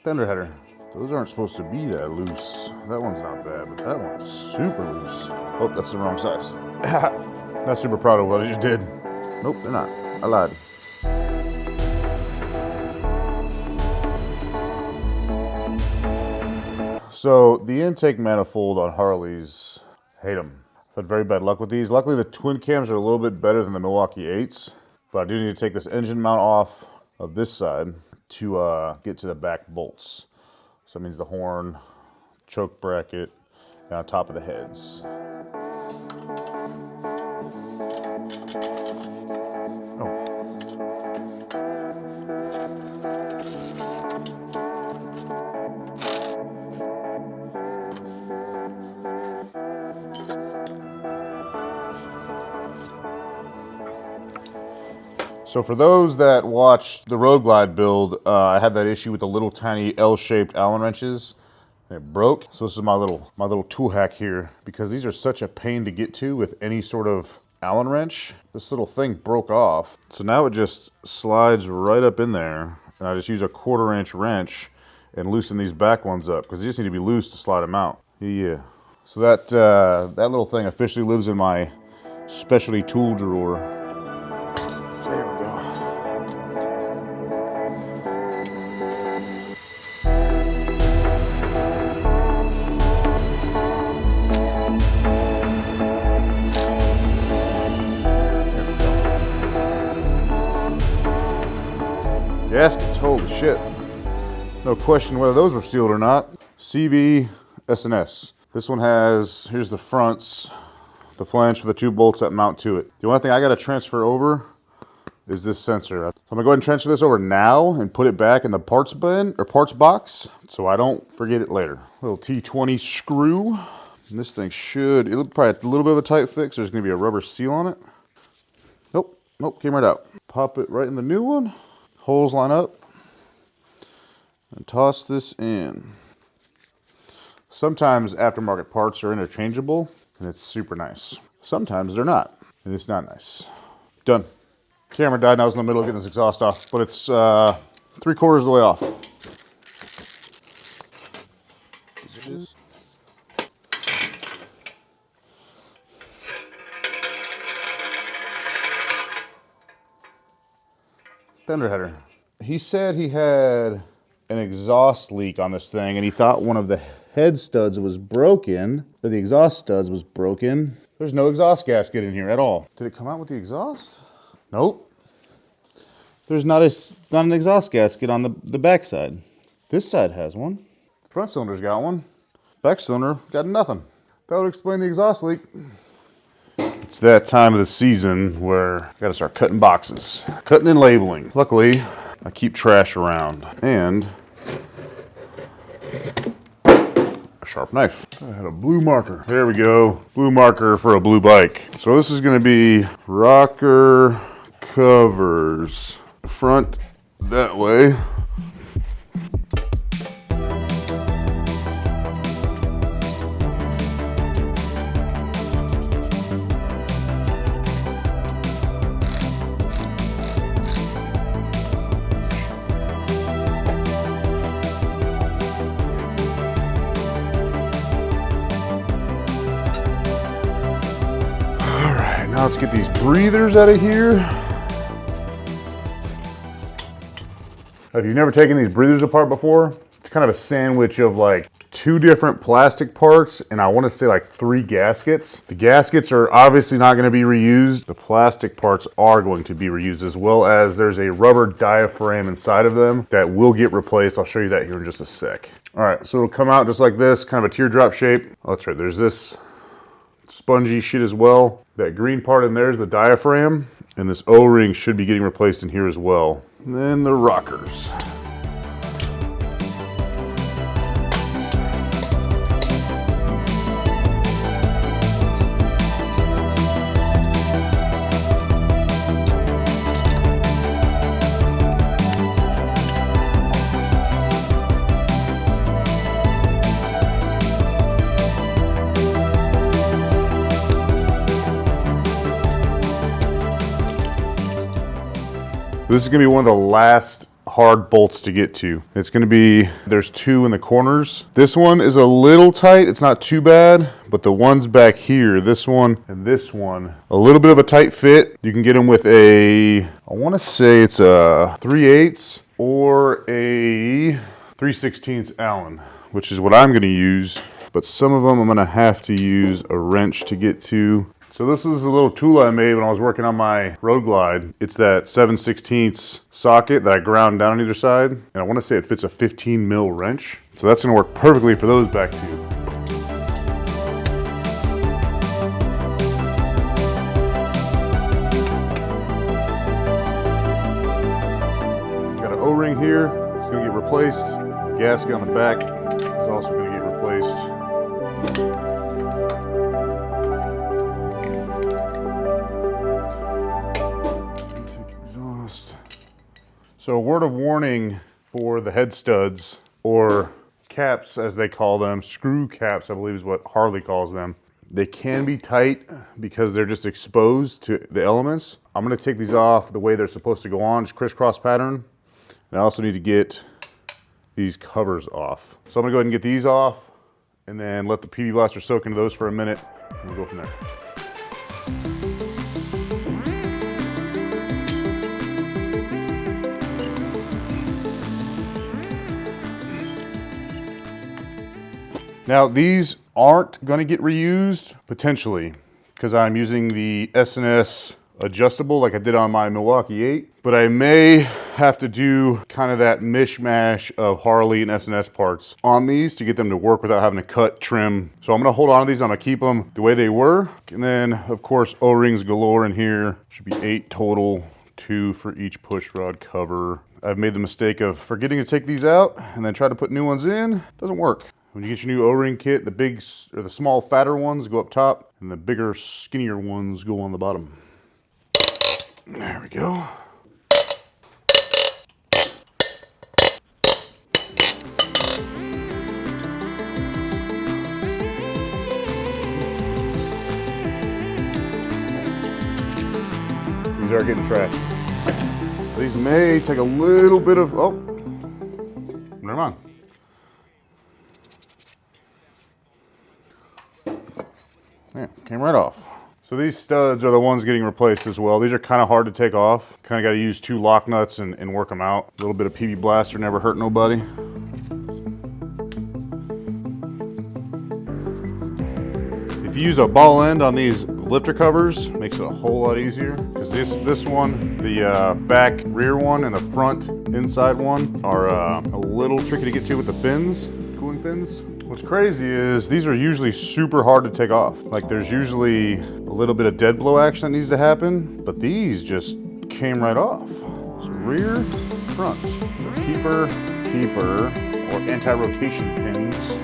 Fender header. Those aren't supposed to be that loose. That one's not bad, but that one's super loose. Oh, that's the wrong size. Not super proud of what I just did. Nope, they're not. I lied. So the intake manifold on Harleys, hate them. I've had very bad luck with these. Luckily the twin cams are a little bit better than the Milwaukee 8s, but I do need to take this engine mount off of this side to get to the back bolts. So that means the horn, choke bracket, and on top of the heads. So for those that watched the Road Glide build, I had that issue with the little tiny L-shaped Allen wrenches. It broke. So this is my little tool hack here, because these are such a pain to get to with any sort of Allen wrench. This little thing broke off. So now it just slides right up in there, and I just use a 1/4 inch wrench and loosen these back ones up, because they just need to be loose to slide them out. Yeah. So that little thing officially lives in my specialty tool drawer. There we go. Gaskets, holy shit. No question whether those were sealed or not. CV S&S. This one has, here's the fronts, the flange for the 2 bolts that mount to it. The only thing I gotta transfer over is this sensor. I'm gonna go ahead and transfer this over now and put it back in the parts bin or parts box so I don't forget it later. Little T20 screw. And this thing it'll probably have a little bit of a tight fix. There's gonna be a rubber seal on it. Nope, came right out. Pop it right in the new one. Holes line up. And toss this in. Sometimes aftermarket parts are interchangeable and it's super nice. Sometimes they're not, and it's not nice. Done. Camera died and I was in the middle of getting this exhaust off, but it's 3/4 of the way off. Fender header. He said he had an exhaust leak on this thing and he thought one of the head studs was broken, or the exhaust studs was broken. There's no exhaust gasket in here at all. Did it come out with the exhaust? Nope. There's not an exhaust gasket on the back side. This side has one. The front cylinder's got one. Back cylinder got nothing. That would explain the exhaust leak. It's that time of the season where I gotta start cutting boxes. Cutting and labeling. Luckily, I keep trash around. And a sharp knife. I had a blue marker. There we go. Blue marker for a blue bike. So this is gonna be rocker covers. Front that way. Now let's get these breathers out of here. If you've never taken these breathers apart before, it's kind of a sandwich of like 2 different plastic parts and I want to say like 3 gaskets. The gaskets are obviously not going to be reused. The plastic parts are going to be reused, as well as there's a rubber diaphragm inside of them that will get replaced. I'll show you that here in just a sec. All right, so it'll come out just like this, kind of a teardrop shape. Oh, that's right, there's this spongy shit as well. That green part in there is the diaphragm, and this O-ring should be getting replaced in here as well. And then the rockers. This is gonna be one of the last hard bolts to get to. It's gonna be, there's 2 in the corners. This one is a little tight, it's not too bad, but the ones back here, this one and this one, a little bit of a tight fit. You can get them with a, I wanna say it's a 3/8 or a 3/16 Allen, which is what I'm gonna use. But some of them I'm gonna have to use a wrench to get to. So this is a little tool I made when I was working on my Road Glide. It's that 7/16 socket that I ground down on either side. And I wanna say it fits a 15 mil wrench. So that's gonna work perfectly for those back two. Got an O-ring here, it's gonna get replaced. The gasket on the back is also gonna get replaced. So a word of warning for the head studs, or caps as they call them, screw caps I believe is what Harley calls them. They can be tight because they're just exposed to the elements. I'm gonna take these off the way they're supposed to go on, just crisscross pattern. And I also need to get these covers off. So I'm gonna go ahead and get these off and then let the PB Blaster soak into those for a minute and we'll go from there. Now these aren't going to get reused, potentially, because I'm using the S&S adjustable like I did on my Milwaukee 8, but I may have to do kind of that mishmash of Harley and S&S parts on these to get them to work without having to cut, trim. So I'm going to hold on to these, I'm going to keep them the way they were, and then of course O-rings galore in here. Should be 8 total, 2 for each pushrod cover. I've made the mistake of forgetting to take these out and then try to put new ones in. Doesn't work. When you get your new O-ring kit, the big or the small fatter ones go up top and the bigger skinnier ones go on the bottom. There we go. These are getting trashed. These may take a little bit of, oh, never mind. Yeah, came right off. So these studs are the ones getting replaced as well. These are kind of hard to take off. Kind of got to use 2 lock nuts and work them out. A little bit of PB Blaster never hurt nobody. If you use a ball end on these lifter covers, makes it a whole lot easier. Because this one, the back rear one and the front inside one are a little tricky to get to with the fins, cooling fins. What's crazy is these are usually super hard to take off. Like there's usually a little bit of dead blow action that needs to happen, but these just came right off. So rear, front. So keeper, or anti-rotation pins.